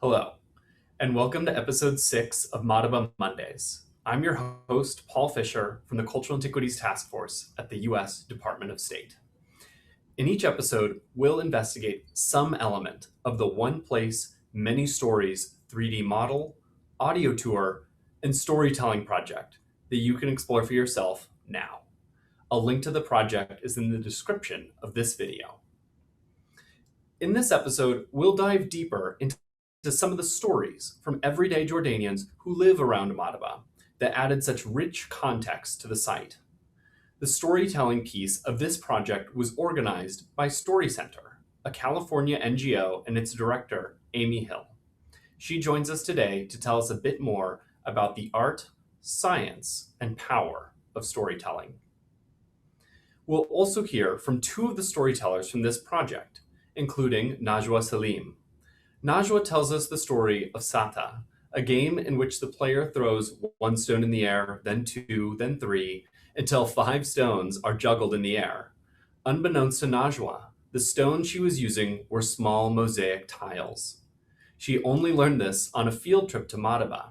Hello, and welcome to episode 6 of Madaba Mondays. I'm your host, Paul Fischer from the Cultural Antiquities Task Force at the U.S. Department of State. In each episode, we'll investigate some element of the One Place, Many Stories 3D model, audio tour, and storytelling project that you can explore for yourself now. A link to the project is in the description of this video. In this episode, we'll dive deeper into some of the stories from everyday Jordanians who live around Madaba that added such rich context to the site. The storytelling piece of this project was organized by StoryCenter, a California NGO, and its director, Amy Hill. She joins us today to tell us a bit more about the art, science, and power of storytelling. We'll also hear from two of the storytellers from this project, including Najwa Saleem. Najwa tells us the story of Sata, a game in which the player throws one stone in the air, then two, then three, until 5 stones are juggled in the air. Unbeknownst to Najwa, the stones she was using were small mosaic tiles. She only learned this on a field trip to Madaba.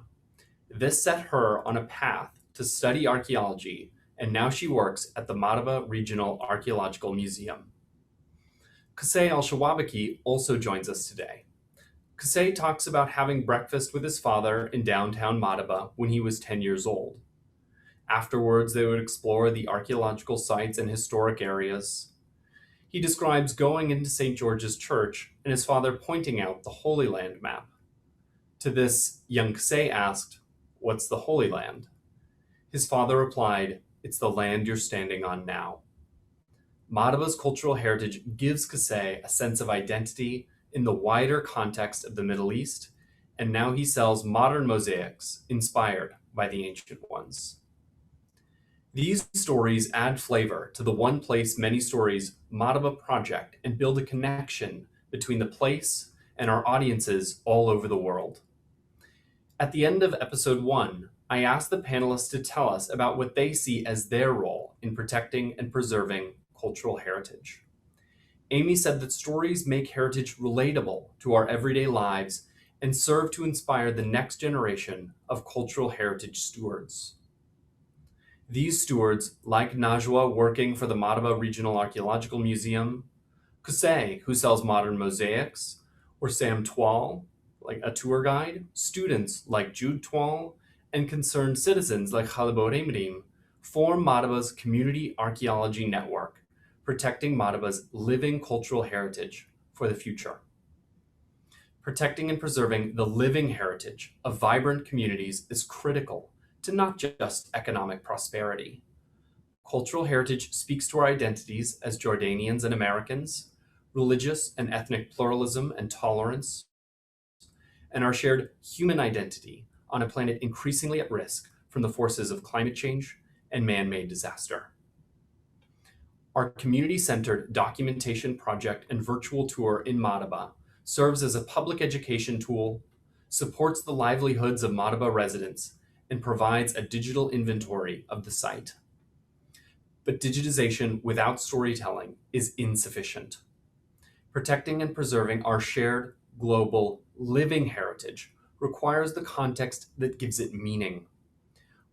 This set her on a path to study archaeology, and now she works at the Madaba Regional Archaeological Museum. Qusay Alshawabkeh also joins us today. Qusay talks about having breakfast with his father in downtown Madaba when he was 10 years old. Afterwards, they would explore the archaeological sites and historic areas. He describes going into St. George's Church and his father pointing out the Holy Land map. To this, young Qusay asked, "What's the Holy Land?" His father replied, "It's the land you're standing on now." Madaba's cultural heritage gives Qusay a sense of identity in the wider context of the Middle East, and now he sells modern mosaics inspired by the ancient ones. These stories add flavor to the One Place, Many Stories Madaba project and build a connection between the place and our audiences all over the world. At the end of episode 1, I asked the panelists to tell us about what they see as their role in protecting and preserving cultural heritage. Amy said that stories make heritage relatable to our everyday lives and serve to inspire the next generation of cultural heritage stewards. These stewards, like Najwa working for the Madaba Regional Archaeological Museum, Qusay, who sells modern mosaics, or Sam Twal, like a tour guide, students like Jude Twal, and concerned citizens like Khalebo Remrim, form Madaba's community archaeology network, protecting Madaba's living cultural heritage for the future. Protecting and preserving the living heritage of vibrant communities is critical to not just economic prosperity. Cultural heritage speaks to our identities as Jordanians and Americans, religious and ethnic pluralism and tolerance, and our shared human identity on a planet increasingly at risk from the forces of climate change and man-made disaster. Our community-centered documentation project and virtual tour in Madaba serves as a public education tool, supports the livelihoods of Madaba residents, and provides a digital inventory of the site. But digitization without storytelling is insufficient. Protecting and preserving our shared, global, living heritage requires the context that gives it meaning.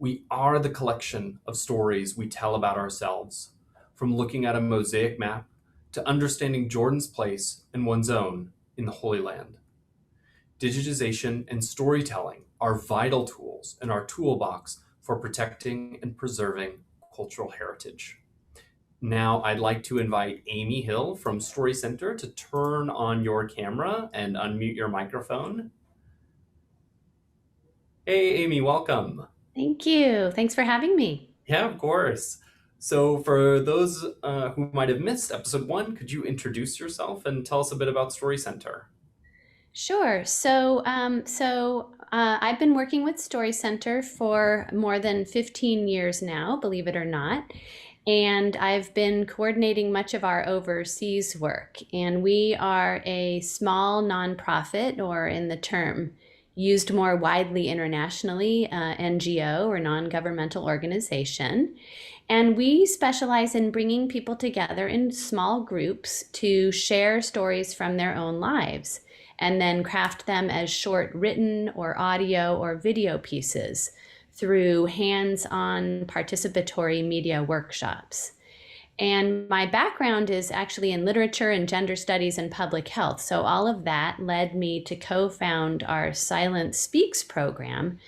We are the collection of stories we tell about ourselves, from looking at a mosaic map to understanding Jordan's place and one's own in the Holy Land. Digitization and storytelling are vital tools in our toolbox for protecting and preserving cultural heritage. Now I'd like to invite Amy Hill from StoryCenter to turn on your camera and unmute your microphone. Hey, Amy, welcome. Thank you. Thanks for having me. Yeah, of course. So for those who might have missed episode 1, could you introduce yourself and tell us a bit about StoryCenter? Sure. I've been working with StoryCenter for more than 15 years now, believe it or not. And I've been coordinating much of our overseas work. And we are a small nonprofit, or in the term, used more widely internationally, NGO or non-governmental organization. And we specialize in bringing people together in small groups to share stories from their own lives and then craft them as short written or audio or video pieces through hands-on participatory media workshops. And my background is actually in literature and gender studies and public health. So all of that led me to co-found our Silence Speaks program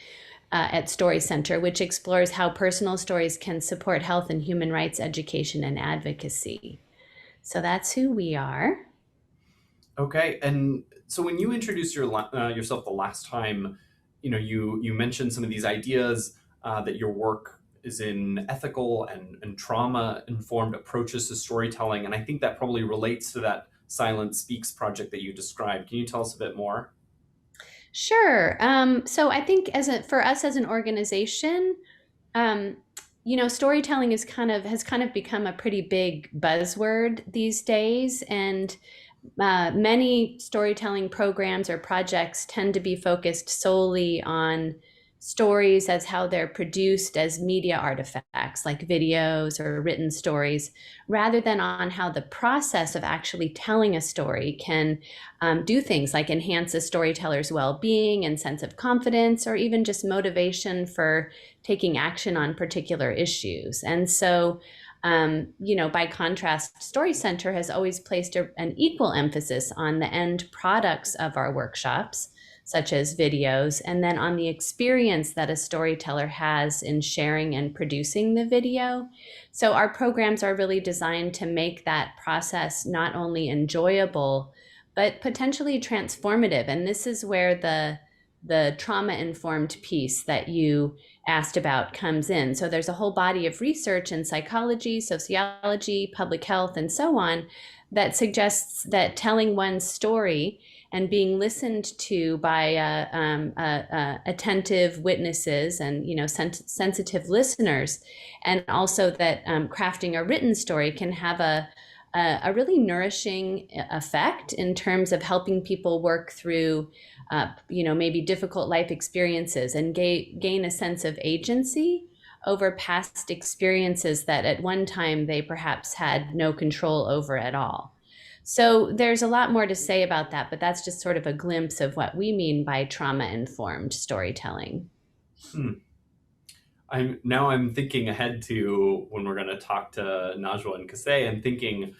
at StoryCenter, which explores how personal stories can support health and human rights education and advocacy. So that's who we are. Okay, and so when you introduced yourself the last time, you mentioned some of these ideas that your work is in ethical and trauma informed approaches to storytelling, and I think that probably relates to that Silent Speaks project that you described. Can you tell us a bit more? Sure. So I think for us as an organization, um, storytelling has kind of become a pretty big buzzword these days, and many storytelling programs or projects tend to be focused solely on stories as how they're produced as media artifacts, like videos or written stories, rather than on how the process of actually telling a story can do things like enhance a storyteller's well-being and sense of confidence, or even just motivation for taking action on particular issues. And so by contrast, StoryCenter has always placed an equal emphasis on the end products of our workshops, such as videos, and then on the experience that a storyteller has in sharing and producing the video. So our programs are really designed to make that process not only enjoyable, but potentially transformative. And this is where the trauma-informed piece that you asked about comes in. So there's a whole body of research in psychology, sociology, public health, and so on that suggests that telling one's story and being listened to by attentive witnesses and sensitive listeners, and also that crafting a written story can have a really nourishing effect in terms of helping people work through maybe difficult life experiences and gain a sense of agency over past experiences that at one time they perhaps had no control over at all. So there's a lot more to say about that, but that's just sort of a glimpse of what we mean by trauma-informed storytelling. Hmm. I'm thinking ahead to when we're going to talk to Najwa and Qusay. I'm thinking,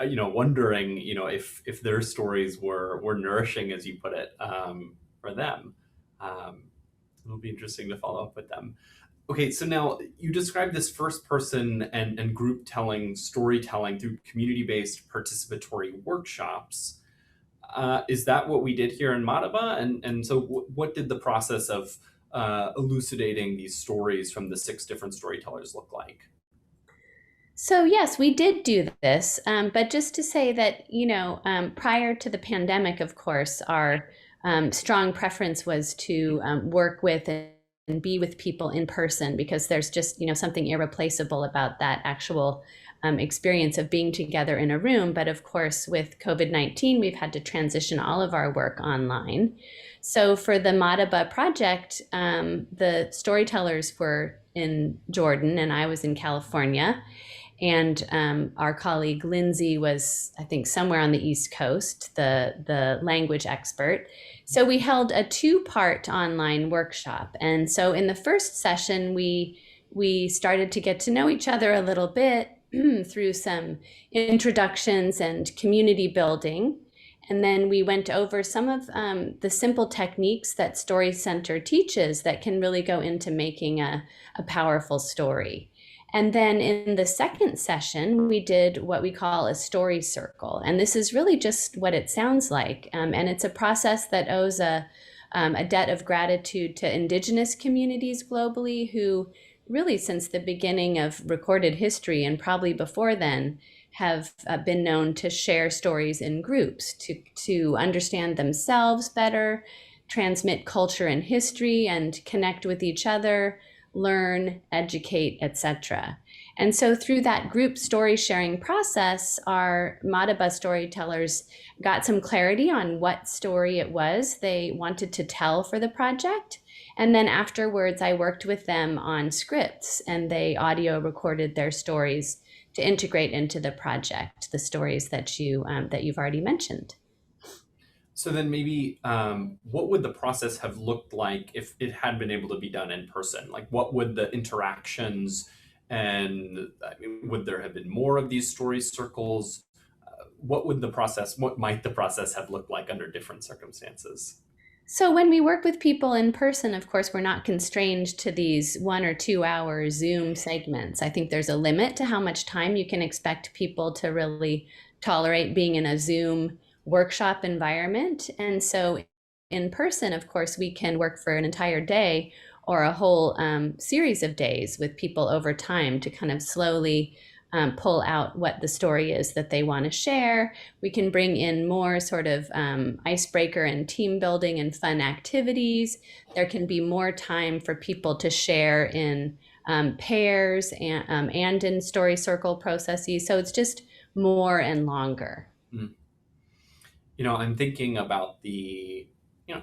wondering, if their stories were nourishing, as you put it, for them. Um, it'll be interesting to follow up with them. Okay, so now you described this first person and group telling storytelling through community-based participatory workshops. Is that what we did here in Madaba? And so what did the process of elucidating these stories from the six different storytellers look like? So yes, we did do this, but just to say that, prior to the pandemic, of course, our strong preference was to work with and be with people in person, because there's just, something irreplaceable about that actual experience of being together in a room. But of course, with COVID-19, we've had to transition all of our work online. So for the Madaba project, the storytellers were in Jordan and I was in California. And our colleague Lindsay was, I think, somewhere on the East Coast, the language expert. So we held a two-part online workshop. And so in the first session, we started to get to know each other a little bit through some introductions and community building. And then we went over some of the simple techniques that StoryCenter teaches that can really go into making a powerful story. And then in the second session, we did what we call a story circle. And this is really just what it sounds like. And it's a process that owes a debt of gratitude to Indigenous communities globally, who really since the beginning of recorded history and probably before then have been known to share stories in groups to understand themselves better, transmit culture and history, and connect with each other, learn, educate, etc. And so through that group story sharing process, our Madaba storytellers got some clarity on what story it was they wanted to tell for the project. And then afterwards, I worked with them on scripts and they audio recorded their stories to integrate into the project, the stories that you've already mentioned. So then maybe what would the process have looked like if it had been able to be done in person? Like what would the interactions and I mean, would there have been more of these story circles? What might the process have looked like under different circumstances? So when we work with people in person, of course, we're not constrained to these 1 or 2 hour Zoom segments. I think there's a limit to how much time you can expect people to really tolerate being in a Zoom workshop environment. And so in person, of course, we can work for an entire day or a whole series of days with people over time to kind of slowly pull out what the story is that they want to share. We can bring in more sort of icebreaker and team building and fun activities. There can be more time for people to share in pairs and in story circle processes. So it's just more and longer. Mm. I'm thinking about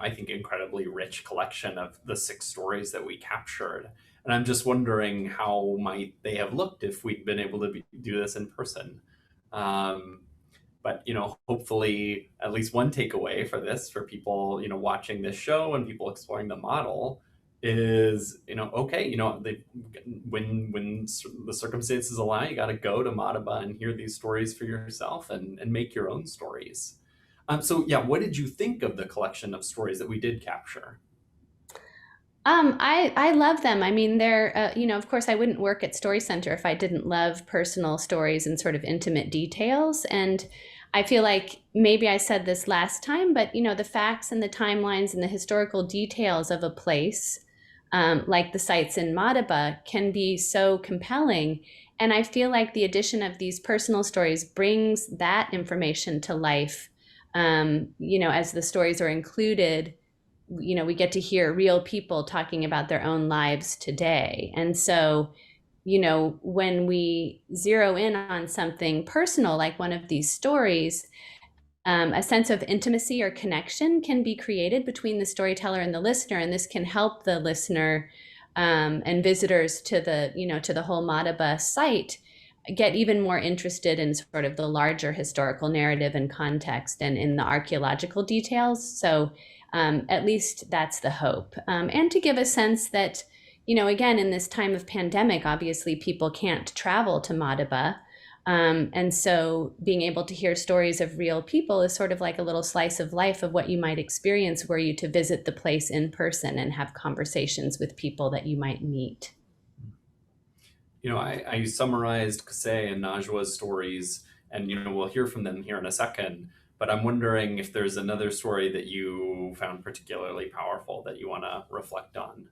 I think incredibly rich collection of the six stories that we captured. And I'm just wondering how might they have looked if we'd been able to do this in person. Um, but hopefully at least one takeaway for this for people watching this show and people exploring the model is okay when the circumstances allow you got to go to Madaba and hear these stories for yourself and make your own stories. So yeah, what did you think of the collection of stories that we did capture? I love them. I mean, they're of course, I wouldn't work at StoryCenter if I didn't love personal stories and sort of intimate details. And I feel like maybe I said this last time, but the facts and the timelines and the historical details of a place, like the sites in Madaba, can be so compelling. And I feel like the addition of these personal stories brings that information to life. As the stories are included, we get to hear real people talking about their own lives today. And so, when we zero in on something personal, like one of these stories, a sense of intimacy or connection can be created between the storyteller and the listener. And this can help the listener and visitors to the whole Madaba site get even more interested in sort of the larger historical narrative and context and in the archaeological details. So at least that's the hope. And to give a sense that, again, in this time of pandemic, obviously people can't travel to Madaba. And so being able to hear stories of real people is sort of like a little slice of life of what you might experience were you to visit the place in person and have conversations with people that you might meet. I summarized Qusay and Najwa's stories, and we'll hear from them here in a second. But I'm wondering if there's another story that you found particularly powerful that you want to reflect on.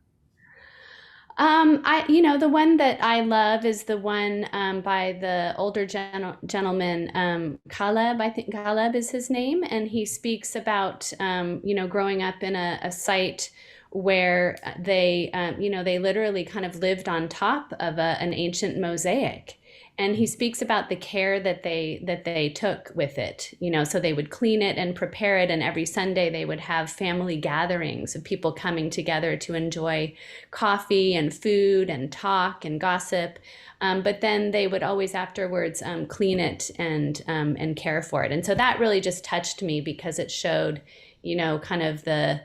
The one that I love is the one by the older gentleman, Caleb. I think Caleb is his name, and he speaks about, growing up in a site where they literally kind of lived on top of an ancient mosaic. And he speaks about the care that they took with it. So they would clean it and prepare it, and every Sunday they would have family gatherings of people coming together to enjoy coffee and food and talk and gossip. But then they would always afterwards clean it and care for it. And so that really just touched me because it showed, kind of the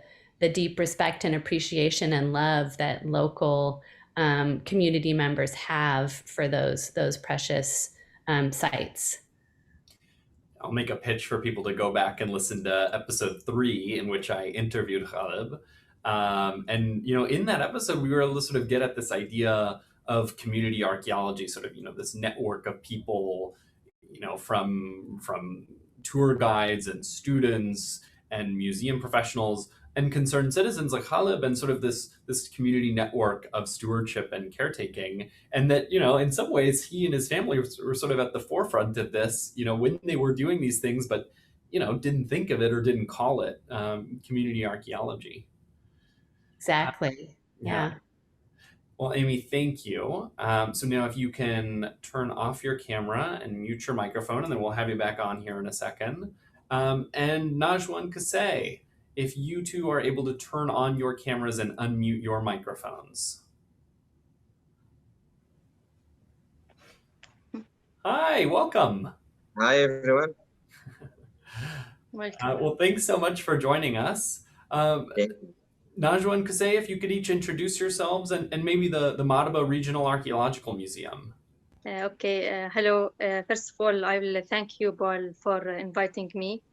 deep respect and appreciation and love that local community members have for those precious sites. I'll make a pitch for people to go back and listen to episode 3, in which I interviewed Khalib. And in that episode, we were able to sort of get at this idea of community archaeology, sort of this network of people, from tour guides and students and museum professionals and concerned citizens like Khalib, and sort of this community network of stewardship and caretaking. And that in some ways he and his family were sort of at the forefront of this when they were doing these things, but didn't think of it or didn't call it community archaeology. Uh, Exactly. yeah. Yeah. Well, Amy, thank you. So now if you can turn off your camera and mute your microphone, and then we'll have you back on here in a second. And Najwa and Qusay, if you two are able to turn on your cameras and unmute your microphones. Hi, welcome. Hi, everyone. Welcome. Well, thanks so much for joining us. Najwa and Qusay, if you could each introduce yourselves and maybe the Madaba Regional Archaeological Museum. Hello. First of all, I will thank you, Paul, for inviting me.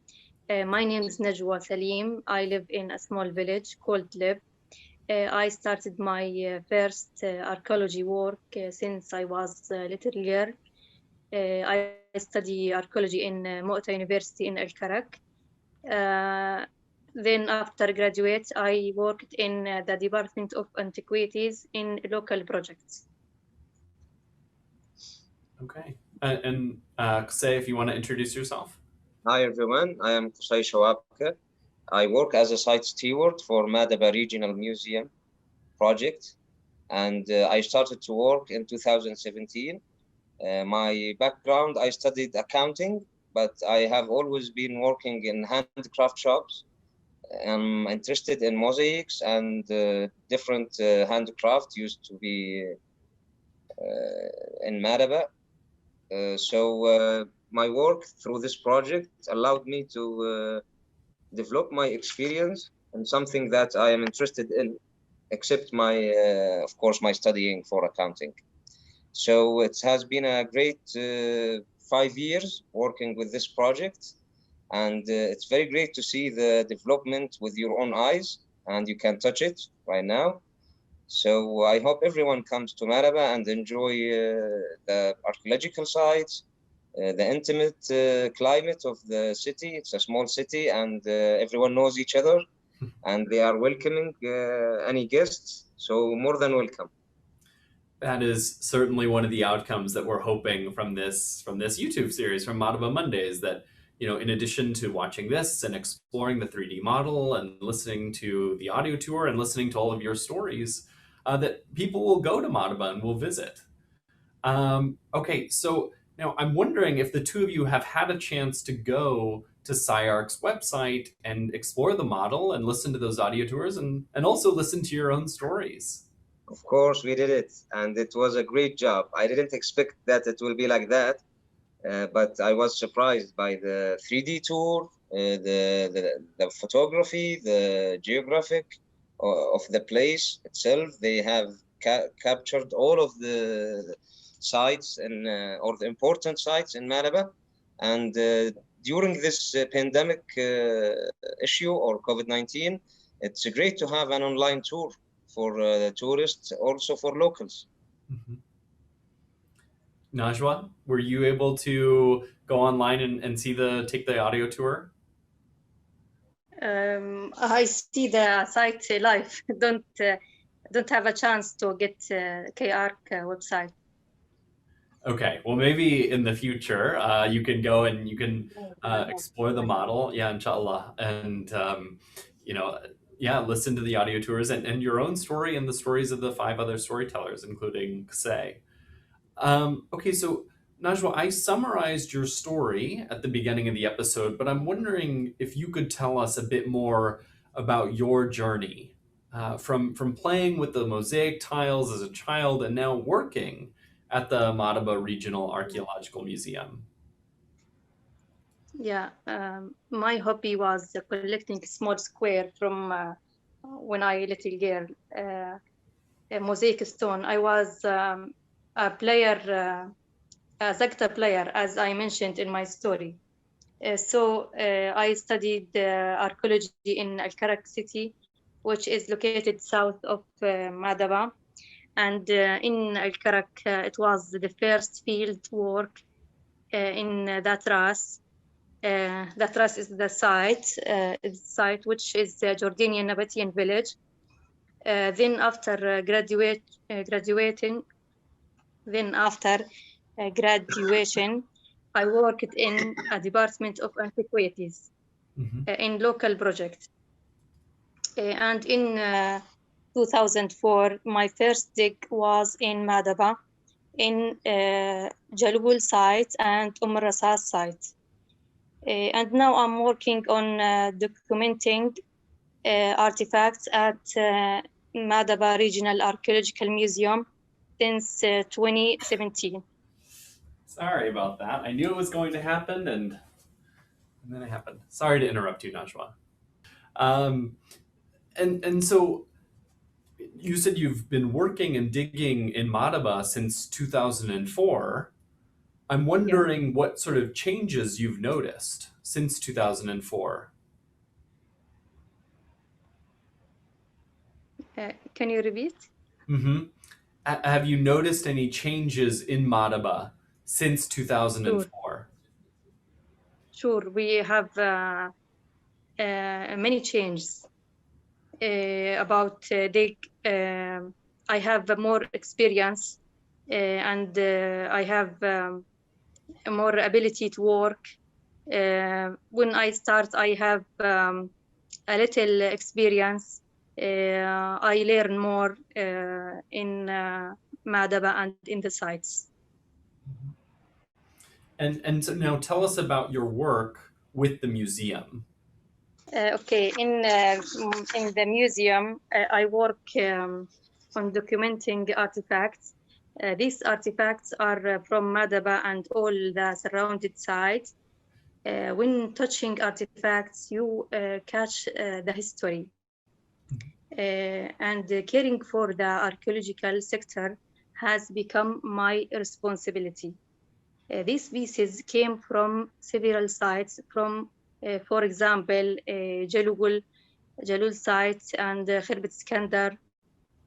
My name is Najwa Saleem. I live in a small village called Lib. I started my first archaeology work since I was a little girl. I study archaeology in Mu'ta University in Al-Karak. Then after graduate, I worked in the Department of Antiquities in local projects. Okay. And Qusay, if you want to introduce yourself. Hi, everyone. I am Qusay Alshawabkeh. I work as a site steward for Madaba Regional Museum project, and I started to work in 2017. My background, I studied accounting, but I have always been working in handcraft shops. I'm interested in mosaics and different handcraft used to be in Madaba. So my work through this project allowed me to develop my experience and something that I am interested in, except my, of course, my studying for accounting. So it has been a great 5 years working with this project. And it's very great to see the development with your own eyes, and you can touch it right now. So I hope everyone comes to Madaba and enjoy the archaeological sites, the intimate climate of the city. It's a small city, and everyone knows each other, and they are welcoming any guests. So more than welcome. That is certainly one of the outcomes that we're hoping from this YouTube series from Madaba Mondays, that in addition to watching this and exploring the 3D model and listening to the audio tour and listening to all of your stories, that people will go to Madaba and will visit. Okay, so now I'm wondering if the two of you have had a chance to go to SciArc's website and explore the model and listen to those audio tours and also listen to your own stories. Of course, we did it, and it was a great job. I didn't expect that it will be like that. But I was surprised by the 3D tour, the photography, the geographic of the place itself. They have captured all of the sites and or the important sites in Madaba. And during this pandemic issue or COVID-19, it's great to have an online tour for tourists, also for locals. Mm-hmm. Najwa, were you able to go online and take the audio tour? I see the site live. Don't have a chance to get KARC website. Okay, well, maybe in the future you can go and you can explore the model, yeah, inshallah, and listen to the audio tours and your own story and the stories of the 5 other storytellers, including Qusay. Okay, so Najwa, I summarized your story at the beginning of the episode, but I'm wondering if you could tell us a bit more about your journey from playing with the mosaic tiles as a child and now working at the Madaba Regional Archaeological Museum. Yeah, my hobby was collecting small square from when I little girl, a mosaic stone. I was a player, a Zakta player, as I mentioned in my story. So I studied archaeology in Al-Karak city, which is located south of Madaba. And in Al-Karak, it was the first field work in that RAS. That RAS is the site which is the Jordanian Nabatean village. Then after graduation, I worked in a department of antiquities in local projects. And in 2004, my first dig was in Madaba, in Jalul site and Rasas site. And now I'm working on documenting artifacts at Madaba Regional Archaeological Museum since 2017. Sorry about that. I knew it was going to happen, and then it happened. Sorry to interrupt you, Najwa. And so you said you've been working and digging in Madaba since 2004. I'm wondering what sort of changes you've noticed since 2004. Can you repeat? Mm-hmm. Have you noticed any changes in Madaba since 2004? Sure, we have many changes about dig. I have more experience and I have more ability to work. When I start, I have a little experience. I learn more in Madaba and in the sites. And so now tell us about your work with the museum. Okay, in the museum, I work on documenting artifacts. These artifacts are from Madaba and all the surrounded sites. When touching artifacts, you catch the history. And caring for the archaeological sector has become my responsibility. These pieces came from several sites, from, for example, Jalul site and Khirbet Iskandar,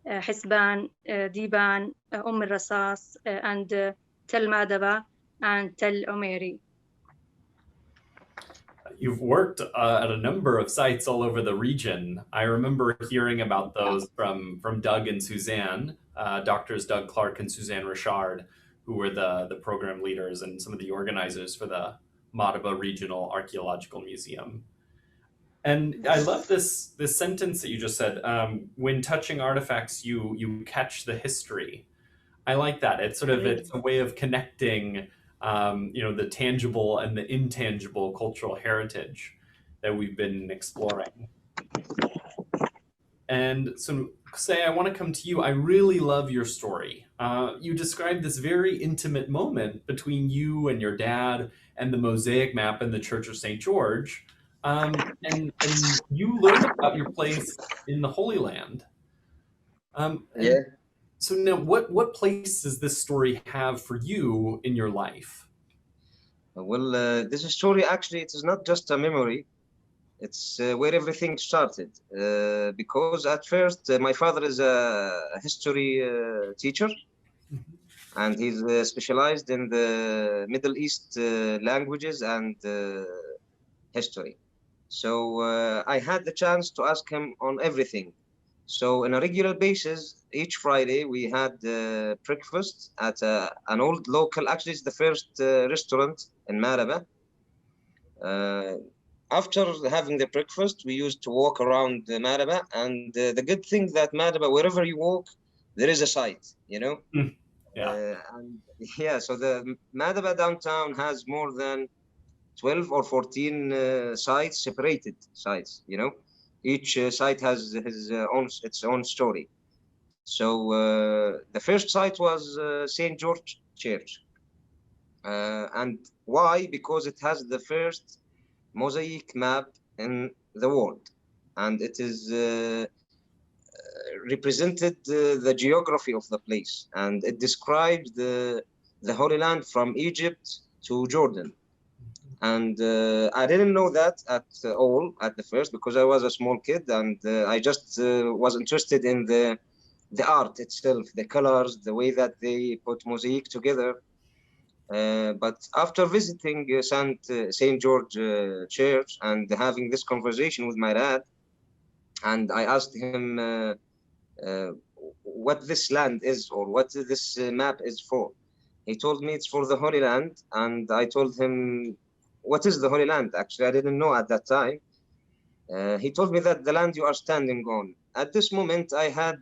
Hisban, Diban, Rasas, and Tel Madaba and Tel Umeri. You've worked at a number of sites all over the region. I remember hearing about those from Doug and Suzanne, doctors Doug Clark and Suzanne Richard, who were the program leaders and some of the organizers for the Madaba Regional Archaeological Museum. And I love this sentence that you just said. When touching artifacts, you catch the history. I like that. It's a way of connecting, the tangible and the intangible cultural heritage that we've been exploring. And so, Qusay, I want to come to you. I really love your story. You described this very intimate moment between you and your dad and the mosaic map in the Church of St. George. And you learned about your place in the Holy Land. So now, what place does this story have for you in your life? Well, this story actually, it is not just a memory. It's where everything started. Because at first, my father is a history teacher, and he's specialized in the Middle East languages and history. So I had the chance to ask him on everything. So on a regular basis, each Friday, we had breakfast at an old local, actually it's the first restaurant in Madaba. After having the breakfast, we used to walk around Madaba, and the good thing that Madaba, wherever you walk, there is a site, you know? So the Madaba downtown has more than 12 or 14 sites, separated sites, you know? Each site has its own story. So the first site was St. George Church. And why? Because it has the first mosaic map in the world. And it is represented the geography of the place. And it describes the Holy Land from Egypt to Jordan. And I didn't know that at all at the first, because I was a small kid, and I just was interested in the art itself, the colors, the way that they put mosaic together. But after visiting St. George Church and having this conversation with my dad, and I asked him what this land is, or what this map is for. He told me it's for the Holy Land, and I told him, what is the Holy Land? Actually, I didn't know at that time. He told me that the land you are standing on at this moment, I had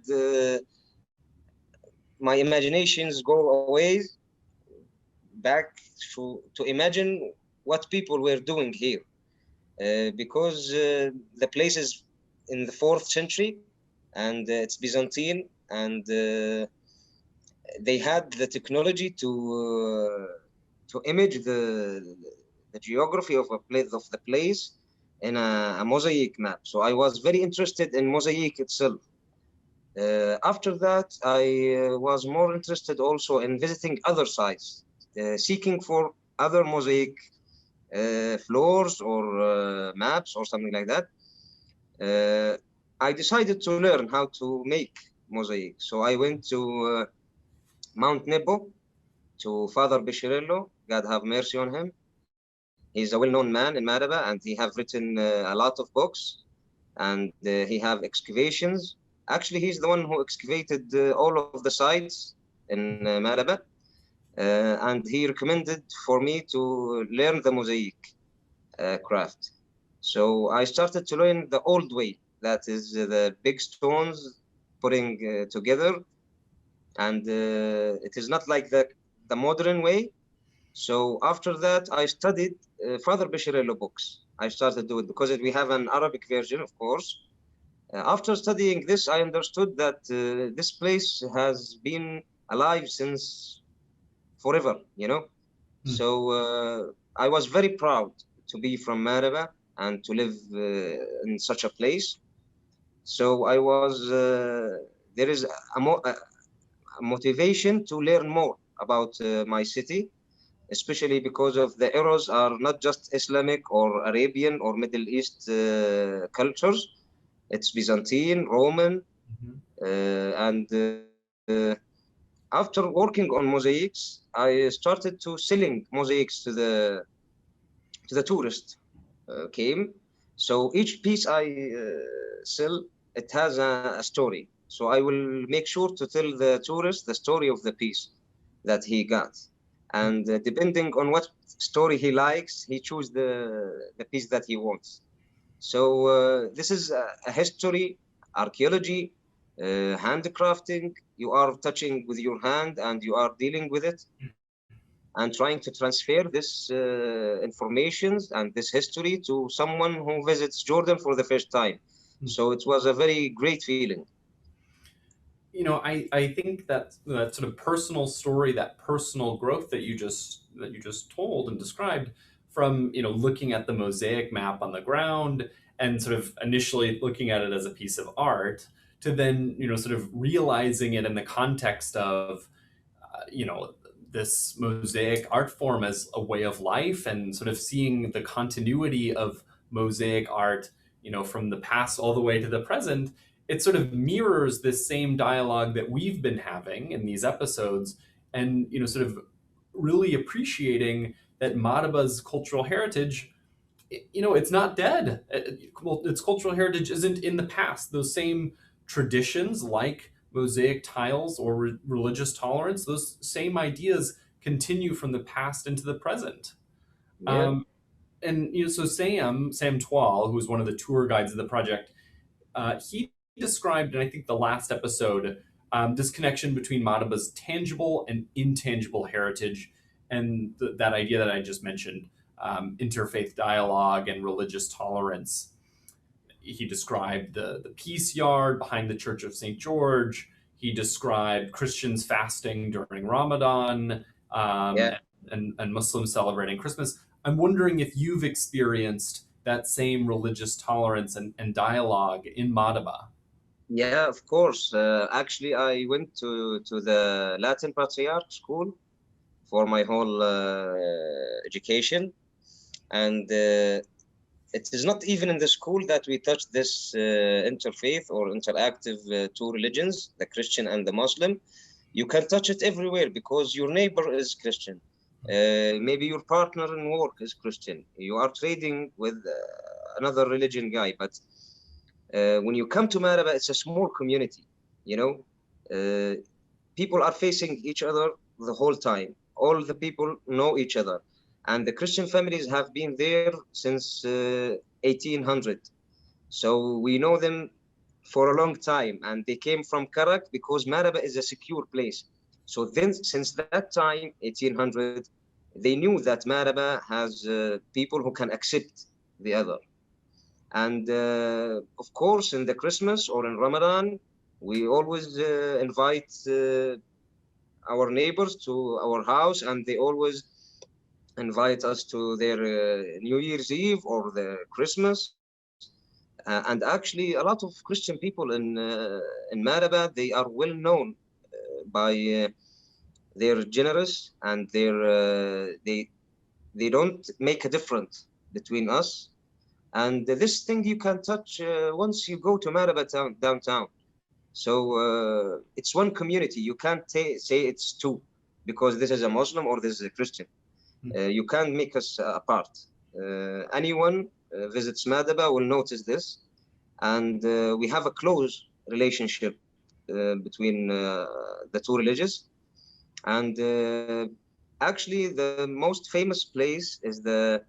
my imaginations go away back to imagine what people were doing here, because the place is in the 4th century, and it's Byzantine, and they had the technology to image the geography of the place in a mosaic map. So I was very interested in mosaic itself. After that, I was more interested also in visiting other sites, seeking for other mosaic floors or maps or something like that. I decided to learn how to make mosaic. So I went to Mount Nebo, to Father Biscirillo, God have mercy on him. He's a well-known man in Madaba, and he have written a lot of books, and he have excavations. Actually, he's the one who excavated all of the sites in Madaba, and he recommended for me to learn the mosaic craft. So I started to learn the old way, that is the big stones putting together, and it is not like the modern way. So after that, I studied Father Biscirillo books. I started to do it because we have an Arabic version, of course. After studying this, I understood that this place has been alive since forever, you know. So I was very proud to be from Madaba and to live in such a place. So I was, there is a motivation to learn more about my city, especially because of the eras are not just Islamic or Arabian or Middle East cultures. It's Byzantine, Roman, and after working on mosaics, I started to selling mosaics to the tourists came. So each piece I sell, it has a story. So I will make sure to tell the tourist the story of the piece that he got. And depending on what story he likes, he chooses the piece that he wants. So this is a history, archaeology, handcrafting. You are touching with your hand and you are dealing with it and trying to transfer this information and this history to someone who visits Jordan for the first time. So it was a very great feeling. You know, I think that sort of personal story, that personal growth that you just told and described, from looking at the mosaic map on the ground and sort of initially looking at it as a piece of art, to then sort of realizing it in the context of this mosaic art form as a way of life, and sort of seeing the continuity of mosaic art from the past all the way to the present. It sort of mirrors this same dialogue that we've been having in these episodes, and sort of really appreciating that Madaba's cultural heritage, it's not dead. Its cultural heritage isn't in the past. Those same traditions, like mosaic tiles or religious tolerance, those same ideas continue from the past into the present. Yeah. And so Sam Twal, who was one of the tour guides of the project, he described in, I think, the last episode, this connection between Madaba's tangible and intangible heritage, and that idea that I just mentioned, interfaith dialogue and religious tolerance. He described the Peace Yard behind the Church of St. George. He described Christians fasting during Ramadan, Yeah. and Muslims celebrating Christmas. I'm wondering if you've experienced that same religious tolerance and dialogue in Madaba. Yeah, of course. Actually, I went to the Latin Patriarch School for my whole education, and it is not even in the school that we touch this interfaith or interactive two religions, the Christian and the Muslim. You can touch it everywhere because your neighbor is Christian. Maybe your partner in work is Christian. You are trading with another religion guy, but when you come to Madaba, it's a small community, people are facing each other the whole time. All the people know each other. And the Christian families have been there since 1800. So we know them for a long time, and they came from Karak because Madaba is a secure place. So then, since that time, 1800, they knew that Madaba has people who can accept the other. And of course, in the Christmas or in Ramadan, we always invite our neighbors to our house, and they always invite us to their New Year's Eve or the Christmas. And actually, a lot of Christian people in Madaba, they are well known by their generous, and they don't make a difference between us. And this thing you can touch once you go to Madaba downtown. So it's one community. You can't say it's two, because this is a Muslim or this is a Christian. You can't make us apart. Anyone visits Madaba will notice this. And we have a close relationship between the two religions. And actually, the most famous place is the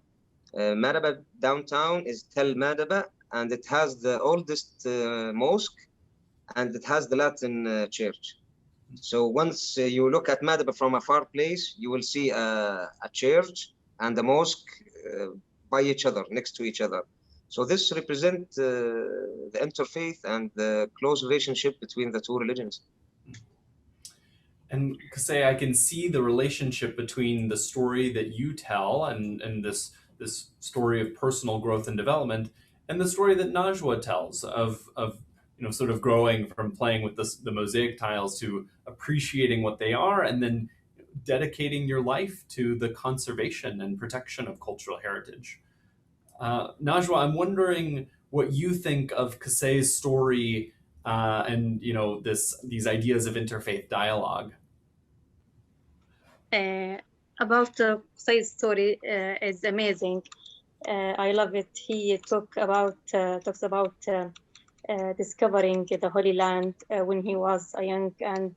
Madaba downtown is Tel Madaba, and it has the oldest mosque, and it has the Latin church. So once you look at Madaba from a far place, you will see a church and a mosque by each other, next to each other. So this represents the interfaith and the close relationship between the two religions. And Qusay, I can see the relationship between the story that you tell and this story of personal growth and development, and the story that Najwa tells of sort of growing from playing with the mosaic tiles to appreciating what they are, and then dedicating your life to the conservation and protection of cultural heritage. Najwa, I'm wondering what you think of Qusay's story and these ideas of interfaith dialogue. About Qusay's story is amazing. I love it. He talks about discovering the Holy Land when he was young, and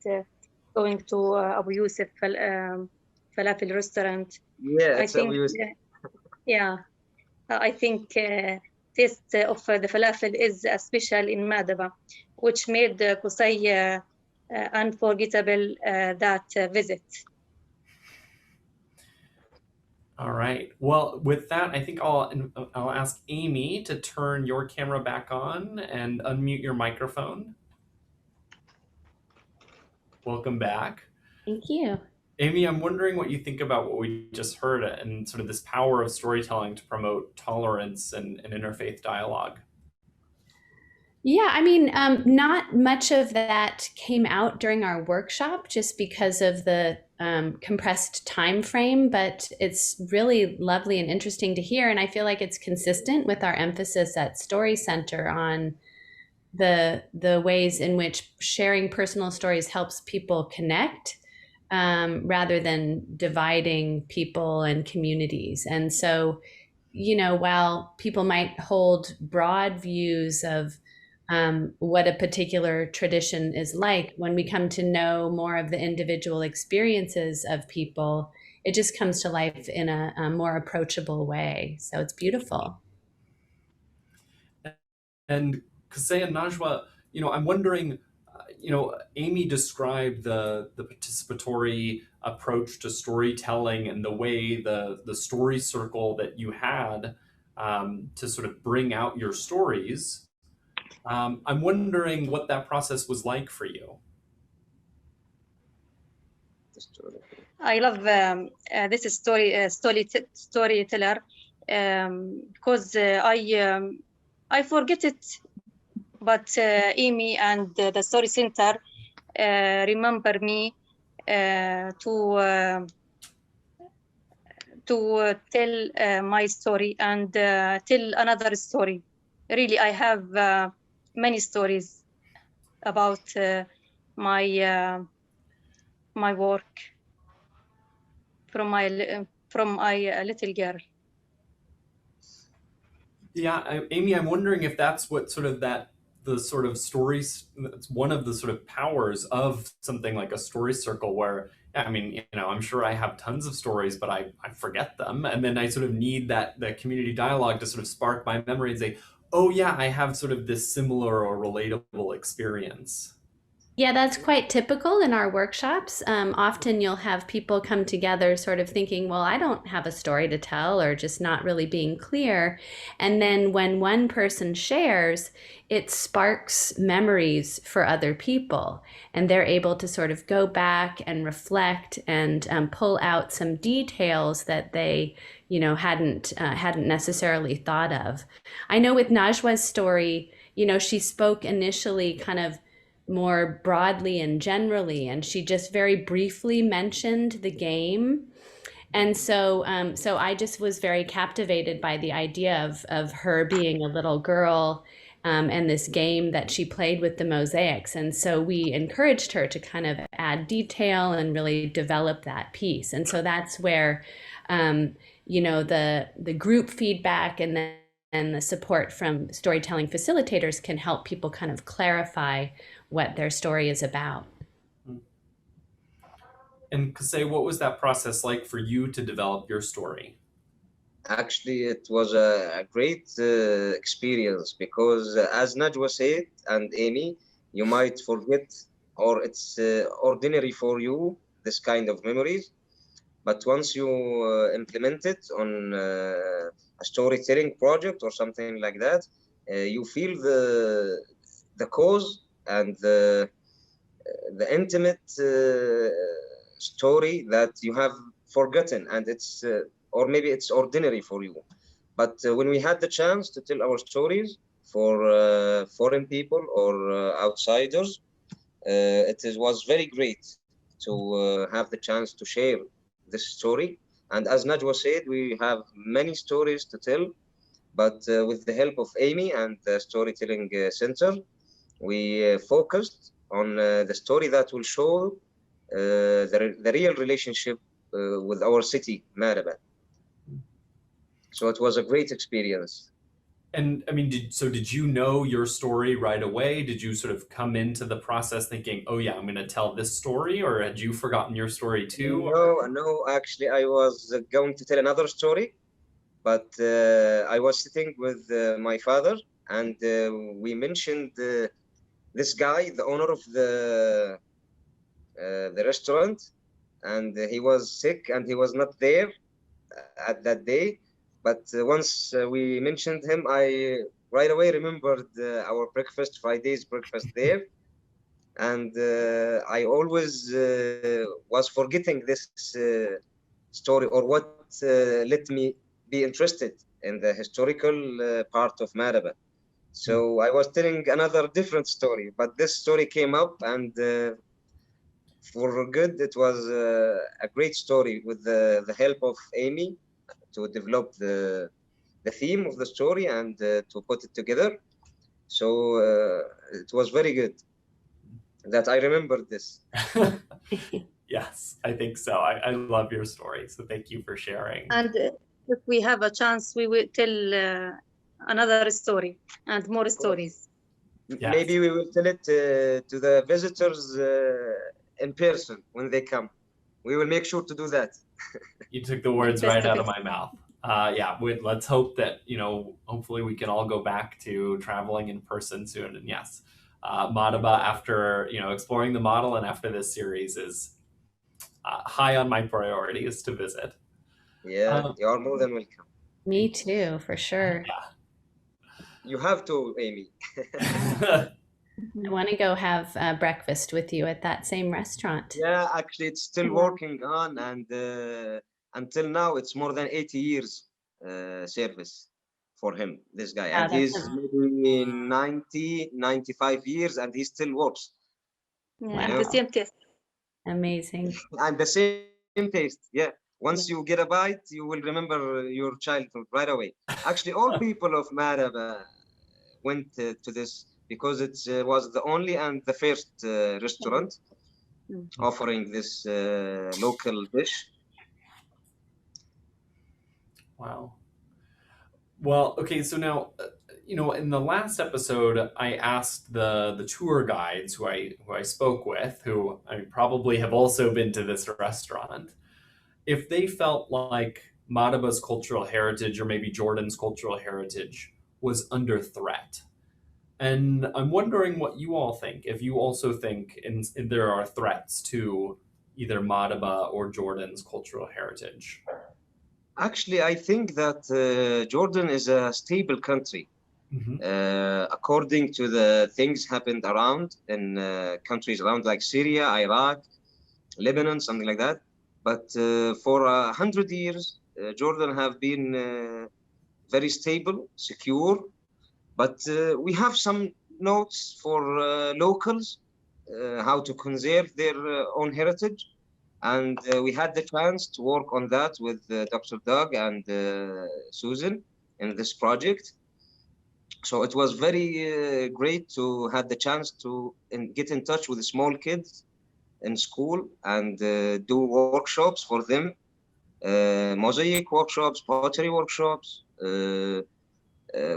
going to Abu Yusuf falafel restaurant. Yeah, it's Abu Yusuf. Yeah, I think taste of the falafel is special in Madaba, which made Qusay unforgettable that visit. All right. Well, with that, I think I'll ask Amy to turn your camera back on and unmute your microphone. Welcome back. Thank you. Amy, I'm wondering what you think about what we just heard and sort of this power of storytelling to promote tolerance and interfaith dialogue. Yeah, I mean, not much of that came out during our workshop just because of the compressed time frame, but it's really lovely and interesting to hear. And I feel like it's consistent with our emphasis at StoryCenter on the ways in which sharing personal stories helps people connect rather than dividing people and communities. And so, while people might hold broad views of what a particular tradition is like, when we come to know more of the individual experiences of people, it just comes to life in a more approachable way. So it's beautiful. And Qusay and Najwa, I'm wondering, Amy described the participatory approach to storytelling and the way the story circle that you had to sort of bring out your stories. I'm wondering what that process was like for you. I love this storyteller because I forget it, but Amy and the StoryCenter remember me to tell my story and tell another story. Really, I have many stories about my work from my little girl. Yeah, Amy, I'm wondering if that's what the sort of stories, it's one of the sort of powers of something like a story circle where, I mean, I'm sure I have tons of stories, but I forget them. And then I sort of need the community dialogue to sort of spark my memory and say, Oh yeah, I have sort of this similar or relatable experience. Yeah, that's quite typical in our workshops. Often you'll have people come together sort of thinking, well, I don't have a story to tell, or just not really being clear. And then when one person shares, it sparks memories for other people. And they're able to sort of go back and reflect and pull out some details that they, hadn't necessarily thought of. I know with Najwa's story, she spoke initially kind of more broadly and generally, and she just very briefly mentioned the game. And so I just was very captivated by the idea of her being a little girl, and this game that she played with the mosaics. And so we encouraged her to kind of add detail and really develop that piece. And so that's where, the group feedback and the support from storytelling facilitators can help people kind of clarify what their story is about. And Qusay, what was that process like for you to develop your story? Actually, it was a great experience because, as Najwa said and Amy, you might forget or it's ordinary for you, this kind of memories. But once you implement it on a storytelling project or something like that, you feel the cause and the intimate story that you have forgotten, and it's or maybe it's ordinary for you. But when we had the chance to tell our stories for foreign people or outsiders, was very great to have the chance to share this story. And as Najwa said, we have many stories to tell, but with the help of Amy and the Storytelling Center, we focused on the story that will show the real relationship with our city, Madaba. So it was a great experience. And I mean, did you know your story right away? Did you sort of come into the process thinking, oh yeah, I'm going to tell this story, or had you forgotten your story too? No, actually, I was going to tell another story, but I was sitting with my father, and we mentioned this guy, the owner of the restaurant, and he was sick and he was not there at that day. But once we mentioned him, I right away remembered our breakfast, Friday's breakfast there. And I always was forgetting this story, or what let me be interested in the historical part of Madaba. So I was telling another different story, but this story came up, and for good, it was a great story with the help of Amy to develop the theme of the story and to put it together. So it was very good that I remembered this. Yes, I think so. I love your story, so thank you for sharing. And if we have a chance, we will tell another story and more stories. Yes. Maybe we will tell it to the visitors in person when they come. We will make sure to do that. You took the words right out of my mouth. Yeah, let's hope that, hopefully we can all go back to traveling in person soon. And yes, Madaba, after, exploring the model and after this series, is high on my priorities to visit. Yeah, you are more than welcome. Me too, for sure. Yeah. You have to, Amy. I want to go have breakfast with you at that same restaurant. Yeah, actually, it's still working on, and until now, it's more than 80 years service for him, this guy. And he's maybe 90, 95 years, and he still works. Yeah, the same taste. Amazing. And the same taste, yeah. Once you get a bite, you will remember your childhood right away. Actually, all people of Madaba went to this because it was the only and the first restaurant offering this local dish. Wow. Well, okay, so now, in the last episode, I asked the tour guides who I spoke with, who I probably have also been to this restaurant, if they felt like Madaba's cultural heritage, or maybe Jordan's cultural heritage, was under threat. And I'm wondering what you all think, if you also think there are threats to either Madaba or Jordan's cultural heritage. Actually, I think that Jordan is a stable country. Mm-hmm. According to the things happened around in countries around like Syria, Iraq, Lebanon, something like that. But for 100 years, Jordan have been very stable, secure. But we have some notes for locals, how to conserve their own heritage. And we had the chance to work on that with Dr. Doug and Susan in this project. So it was very great to have the chance to get in touch with small kids in school and do workshops for them, mosaic workshops, pottery workshops,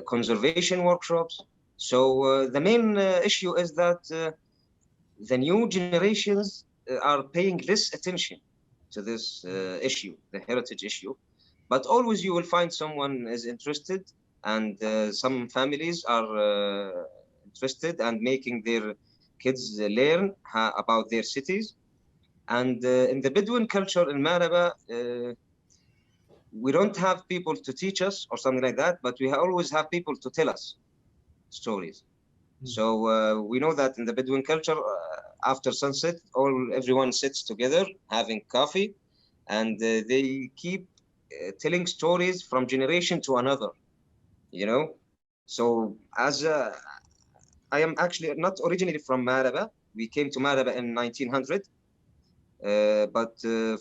conservation workshops. So the main issue is that the new generations are paying less attention to this issue, the heritage issue. But always you will find someone is interested, and some families are interested and making their kids learn about their cities. And in the Bedouin culture in Maraba, we don't have people to teach us or something like that, but we always have people to tell us stories. So we know that in the Bedouin culture, after sunset, everyone sits together having coffee, and they keep telling stories from generation to another. You know, so as I am actually not originally from Maraba. We came to Maraba in 1900, but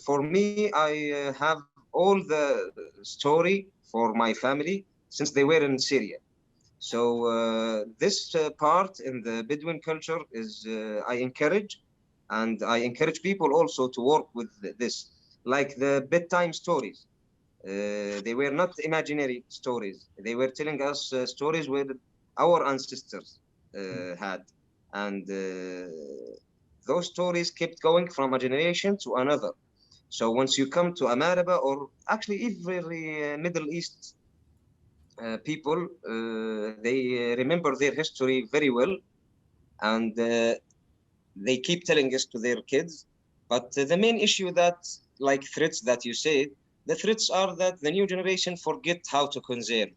for me, I have all the story for my family since they were in Syria. So this part in the Bedouin culture is I encourage, and I encourage people also to work with this, like the bedtime stories. They were not imaginary stories. They were telling us stories where our ancestors had, and those stories kept going from a generation to another. So once you come to Amaraba, or actually every Middle East people, they remember their history very well, and they keep telling us to their kids. But the main issue that, like threats that you said, the threats are that the new generation forget how to conserve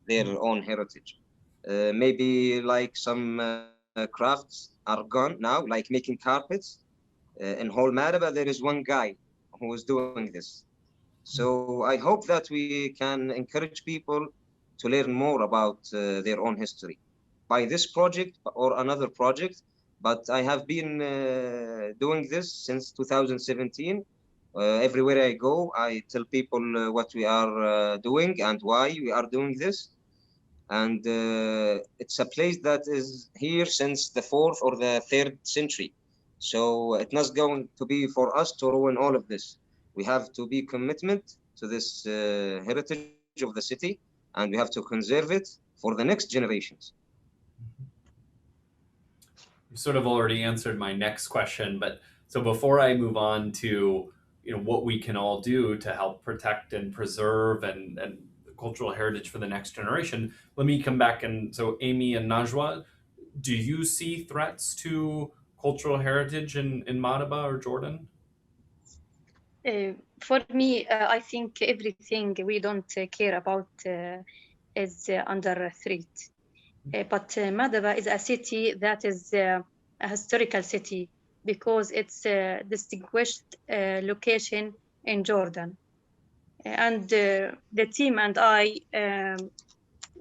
their own heritage. Maybe like some crafts are gone now, like making carpets. In whole Maraba, there is one guy who is doing this. So I hope that we can encourage people to learn more about their own history by this project or another project. But I have been doing this since 2017. Everywhere I go, I tell people what we are doing and why we are doing this. And it's a place that is here since the 4th or the 3rd century. So it's not going to be for us to ruin all of this. We have to be commitment to this heritage of the city, and we have to conserve it for the next generations. You sort of already answered my next question, but so before I move on to what we can all do to help protect and preserve and cultural heritage for the next generation, let me come back. And so Amy and Najwa, do you see threats to cultural heritage in Madaba or Jordan? For me, I think everything we don't care about is under threat. But Madaba is a city that is a historical city because it's a distinguished location in Jordan. And the team and I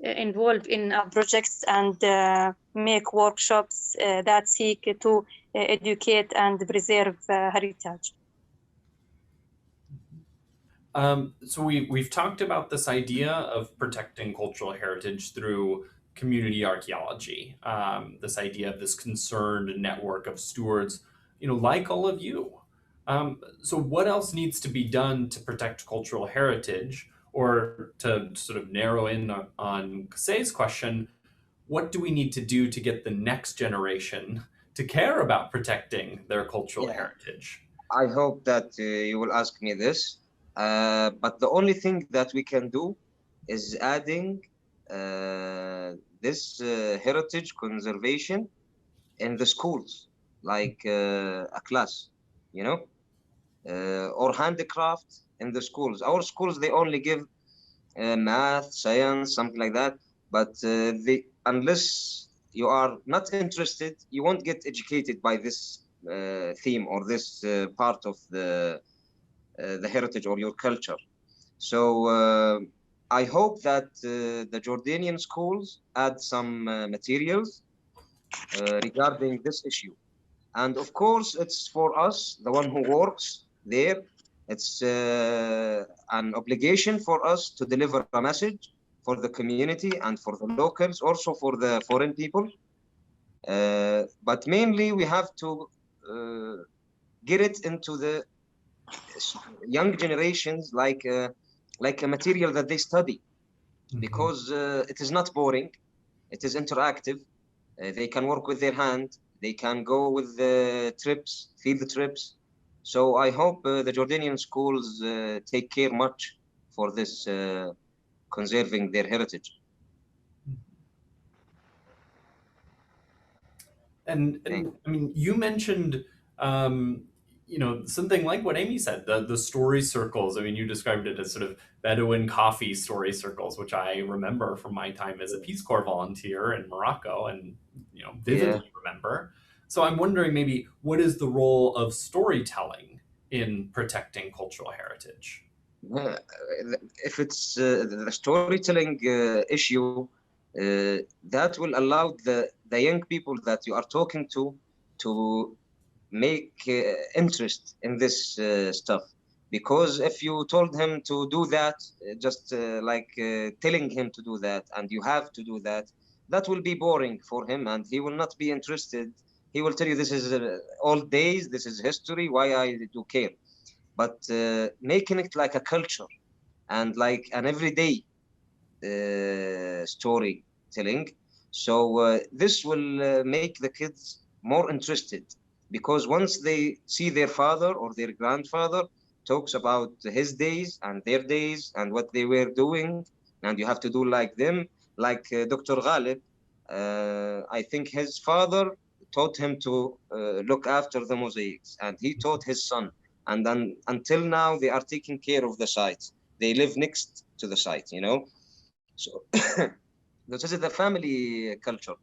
involved in projects and make workshops that seek to educate and preserve heritage. So we've talked about this idea of protecting cultural heritage through community archaeology. This idea of this concerned network of stewards, like all of you. So what else needs to be done to protect cultural heritage, or to sort of narrow in on Qusay's question? What do we need to do to get the next generation to care about protecting their cultural heritage? I hope that you will ask me this. But the only thing that we can do is adding this heritage conservation in the schools, like a class, you know, or handicraft in the schools. Our schools, they only give math, science, something like that. But unless you are not interested, you won't get educated by this theme or this part of the heritage or your culture. So I hope that the Jordanian schools add some materials regarding this issue. And of course, it's for us, the one who works there, it's an obligation for us to deliver a message for the community and for the locals, also for the foreign people. But mainly we have to get it into the young generations like a material that they study, because it is not boring, it is interactive. They can work with their hand. They can go with the trips, field trips. So I hope the Jordanian schools take care much for this conserving their heritage. And I mean, you mentioned, something like what Amy said, the story circles. I mean, you described it as sort of Bedouin coffee story circles, which I remember from my time as a Peace Corps volunteer in Morocco, and vividly remember. So I'm wondering, maybe, what is the role of storytelling in protecting cultural heritage? If it's the storytelling issue, that will allow the young people that you are talking to make interest in this stuff. Because if you told him to do that, just telling him to do that, and you have to do that, that will be boring for him, and he will not be interested. He will tell you, this is old days, this is history, why I do care? But making it like a culture and like an everyday storytelling. So this will make the kids more interested, because once they see their father or their grandfather talks about his days and their days and what they were doing, and you have to do like them, like Dr. Ghalib, I think his father taught him to look after the mosaics, and he taught his son. And then until now, they are taking care of the sites. They live next to the site, So this is a family culture,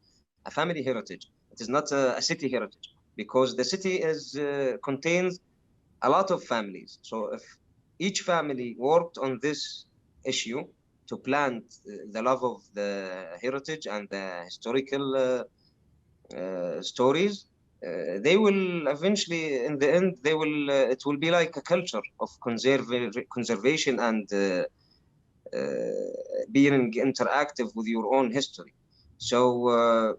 a family heritage. It is not a city heritage, because the city contains a lot of families. So if each family worked on this issue to plant the love of the heritage and the historical stories, they will eventually, in the end, it will be like a culture of conservation and being interactive with your own history. So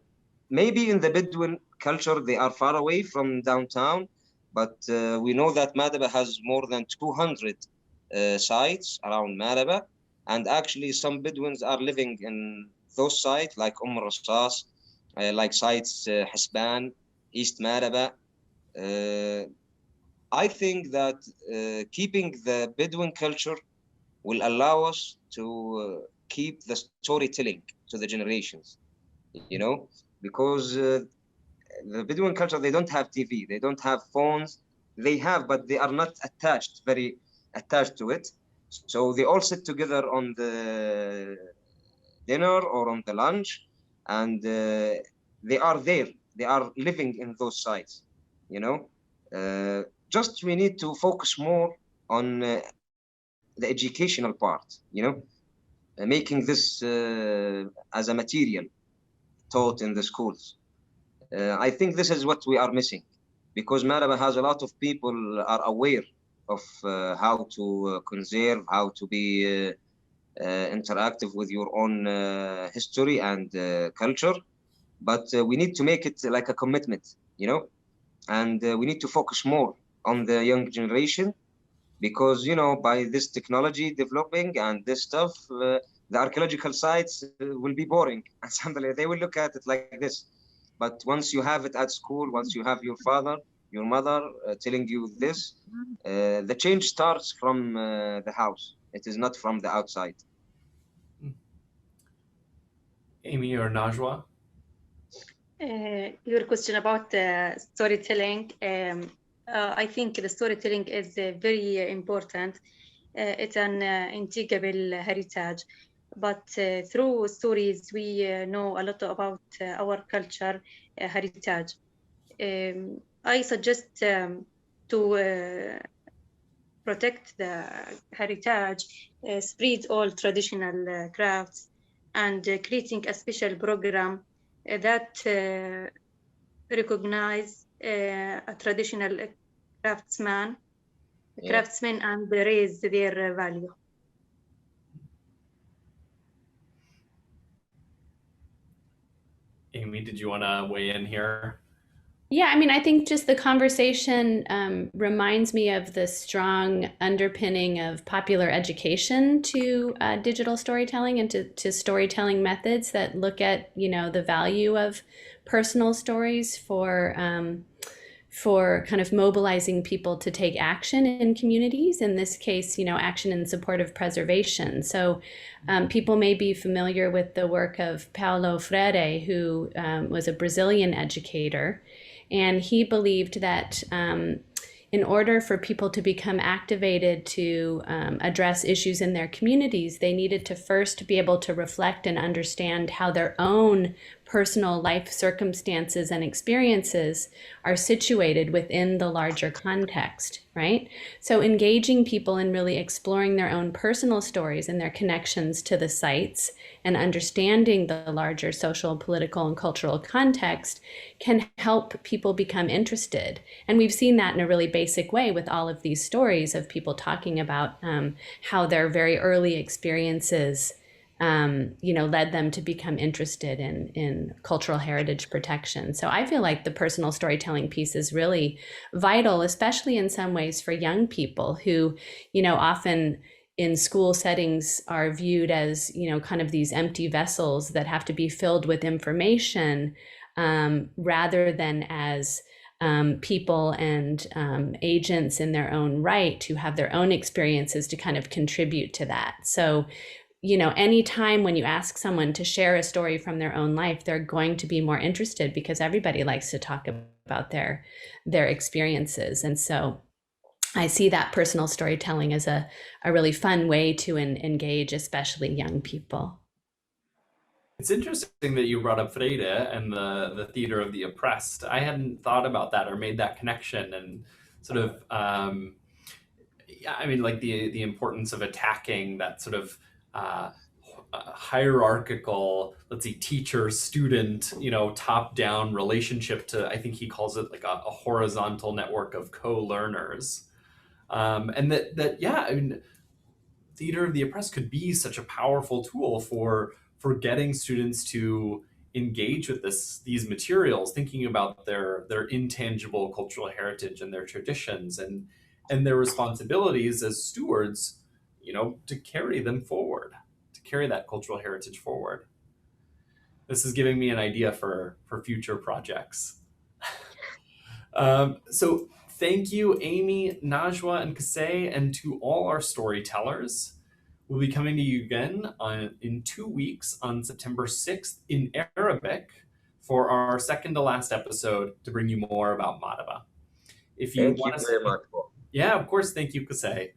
maybe in the Bedouin culture, they are far away from downtown, but we know that Madaba has more than 200 sites around Madaba. And actually, some Bedouins are living in those sites, like Rasas, like sites Hisban, East Madaba. I think that keeping the Bedouin culture will allow us to keep the storytelling to the generations, because the Bedouin culture, they don't have TV, they don't have phones, they have, but they are not very attached to it. So they all sit together on the dinner or on the lunch, and they are there, they are living in those sites, just we need to focus more on the educational part, making this as a material taught in the schools. I think this is what we are missing, because Madaba has a lot of people are aware of how to conserve, how to be interactive with your own history and culture. But we need to make it like a commitment, and we need to focus more on the young generation, because by this technology developing and this stuff, the archaeological sites will be boring, and suddenly they will look at it like this. But once you have it at school, once you have your father, your mother telling you this, the change starts from the house. It is not from the outside. Amy or Najwa? Your question about storytelling, I think the storytelling is very important. It's an integral heritage, but through stories we know a lot about our culture heritage. I suggest to protect the heritage, spread all traditional crafts, and creating a special program that recognize a traditional craftsmen and raise their value. Amy, did you want to weigh in here? Yeah, I mean, I think just the conversation reminds me of the strong underpinning of popular education to digital storytelling and to storytelling methods that look at, the value of personal stories for kind of mobilizing people to take action in communities. In this case, action in support of preservation. So people may be familiar with the work of Paulo Freire, who was a Brazilian educator. And he believed that in order for people to become activated to address issues in their communities, they needed to first be able to reflect and understand how their own personal life circumstances and experiences are situated within the larger context, right? So engaging people in really exploring their own personal stories and their connections to the sites and understanding the larger social, political, and cultural context can help people become interested. And we've seen that in a really basic way with all of these stories of people talking about how their very early experiences led them to become interested in cultural heritage protection. So I feel like the personal storytelling piece is really vital, especially in some ways for young people who, often in school settings are viewed as, kind of these empty vessels that have to be filled with information rather than as people and agents in their own right who have their own experiences to kind of contribute to that. So anytime when you ask someone to share a story from their own life, they're going to be more interested because everybody likes to talk about their experiences. And so I see that personal storytelling as a really fun way to engage, especially young people. It's interesting that you brought up Freire and the theater of the oppressed. I hadn't thought about that or made that connection, and sort of, like the importance of attacking that sort of hierarchical, let's say, teacher student, top-down relationship to, I think he calls it like a horizontal network of co-learners. And that theater of the oppressed could be such a powerful tool for getting students to engage with these materials, thinking about their intangible cultural heritage and their traditions and their responsibilities as stewards, to carry them forward, to carry that cultural heritage forward. This is giving me an idea for future projects. So thank you, Amy, Najwa, and Qusay, and to all our storytellers. We'll be coming to you again in 2 weeks on September 6th in Arabic for our second to last episode to bring you more about Madaba. Thank you very much, Paul. Yeah, of course. Thank you, Qusay.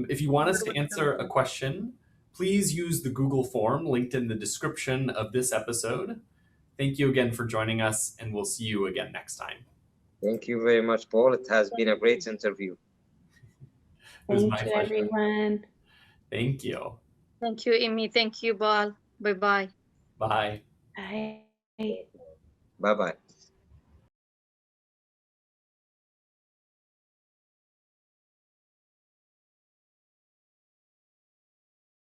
If you want us to answer a question, please use the Google form linked in the description of this episode. Thank you again for joining us, and we'll see you again next time. Thank you very much, Paul. It has been a great interview. Thank you, everyone. Thank you. Thank you, Amy. Thank you, Paul. Bye-bye. Bye. Bye. Bye-bye.